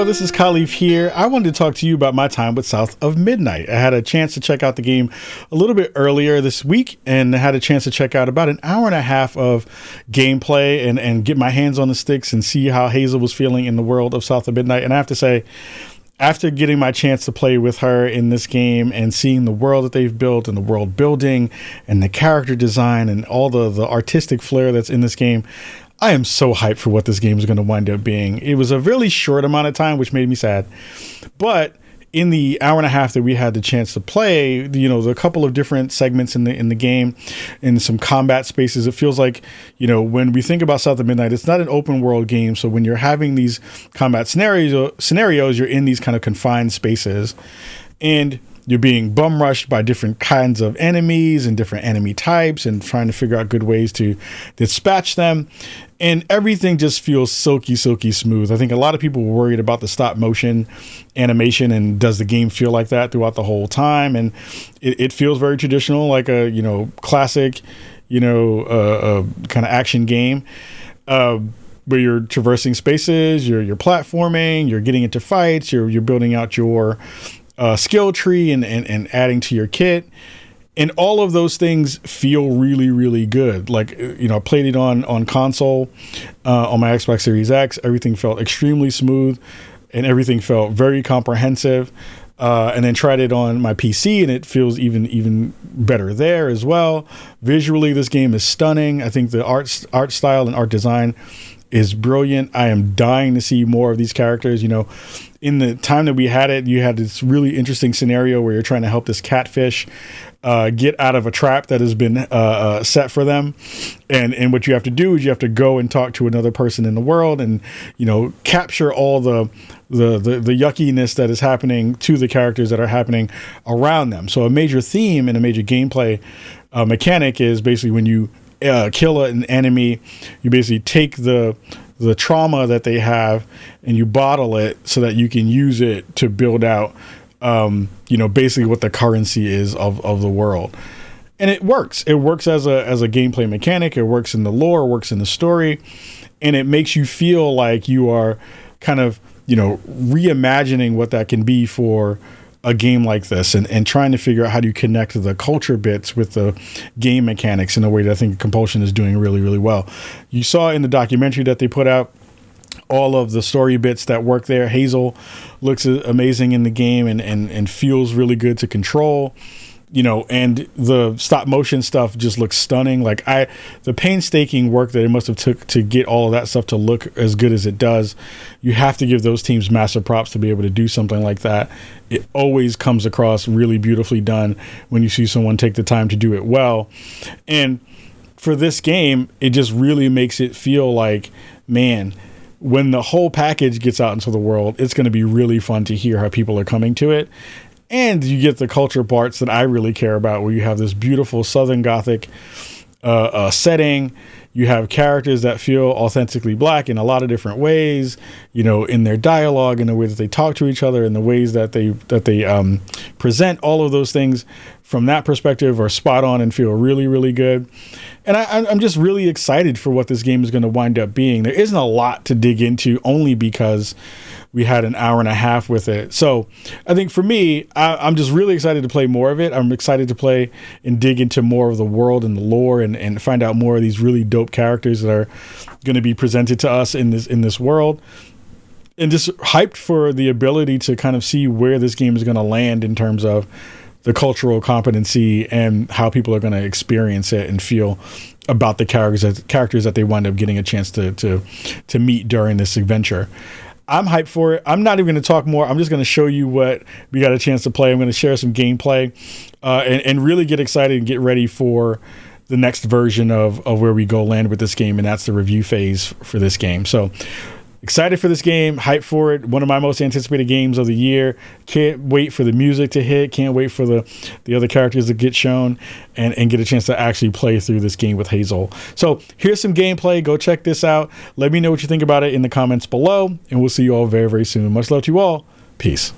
go. This is Kahlief here. I wanted to talk to you about my time with South of Midnight. I had a chance to check out the game a little bit earlier this week and had a chance to check out about an hour and a half of gameplay and get my hands on the sticks and see how Hazel was feeling in the world of South of Midnight. And I have to say, after getting my chance to play with her in this game and seeing the world that they've built and the world building and the character design and all the artistic flair that's in this game, I am so hyped for what this game is going to wind up being. It was a really short amount of time, which made me sad. But in the hour and a half that we had the chance to play, the couple of different segments in the game, in some combat spaces, it feels like, when we think about South of Midnight, it's not an open world game. So when you're having these combat scenarios, you're in these kind of confined spaces, and you're being bum rushed by different kinds of enemies and different enemy types and trying to figure out good ways to dispatch them. And everything just feels silky, silky smooth. I think a lot of people were worried about the stop motion animation and does the game feel like that throughout the whole time? And it feels very traditional, like a, classic, kind of action game. Where you're traversing spaces, you're platforming, you're getting into fights, you're building out your skill tree and adding to your kit. And all of those things feel really, really good. Like, I played it on console, on my Xbox Series X. Everything felt extremely smooth and everything felt very comprehensive. And then tried it on my PC and it feels even better there as well. Visually, this game is stunning. I think the art style and art design is brilliant. I am dying to see more of these characters. In the time that we had it, you had this really interesting scenario where you're trying to help this catfish get out of a trap that has been set for them. And what you have to do is you have to go and talk to another person in the world and, capture all the yuckiness that is happening to the characters that are happening around them. So a major theme and a major gameplay mechanic is basically when you kill an enemy, you basically take the trauma that they have and you bottle it so that you can use it to build out, basically what the currency is of the world. And it works. It works as a gameplay mechanic. It works in the lore, works in the story, and it makes you feel like you are kind of, reimagining what that can be for a game like this and trying to figure out how do you connect the culture bits with the game mechanics in a way that I think Compulsion is doing really, really well. You saw in the documentary that they put out all of the story bits that work there. Hazel looks amazing in the game and feels really good to control. And the stop motion stuff just looks stunning. Like the painstaking work that it must have took to get all of that stuff to look as good as it does. You have to give those teams massive props to be able to do something like that. It always comes across really beautifully done when you see someone take the time to do it well. And for this game, it just really makes it feel like, man, when the whole package gets out into the world, it's going to be really fun to hear how people are coming to it. And you get the culture parts that I really care about, where you have this beautiful Southern Gothic setting. You have characters that feel authentically Black in a lot of different ways, in their dialogue, in the way that they talk to each other, in the ways that they present. All of those things from that perspective are spot on and feel really, really good. And I'm just really excited for what this game is going to wind up being. There isn't a lot to dig into only because we had an hour and a half with it. So I think for me, I'm just really excited to play more of it. I'm excited to play and dig into more of the world and the lore and find out more of these really dope characters that are going to be presented to us in this world. And just hyped for the ability to kind of see where this game is going to land in terms of the cultural competency and how people are going to experience it and feel about the characters that they wind up getting a chance to meet during this adventure. I'm hyped for it. I'm not even going to talk more. I'm just going to show you what we got a chance to play. I'm going to share some gameplay and really get excited and get ready for the next version of where we go land with this game, and that's the review phase for this game. So excited for this game, hyped for it. One of my most anticipated games of the year. Can't wait for the music to hit. Can't wait for the other characters to get shown and get a chance to actually play through this game with Hazel. So here's some gameplay. Go check this out. Let me know what you think about it in the comments below, and we'll see you all very, very soon. Much love to you all. Peace.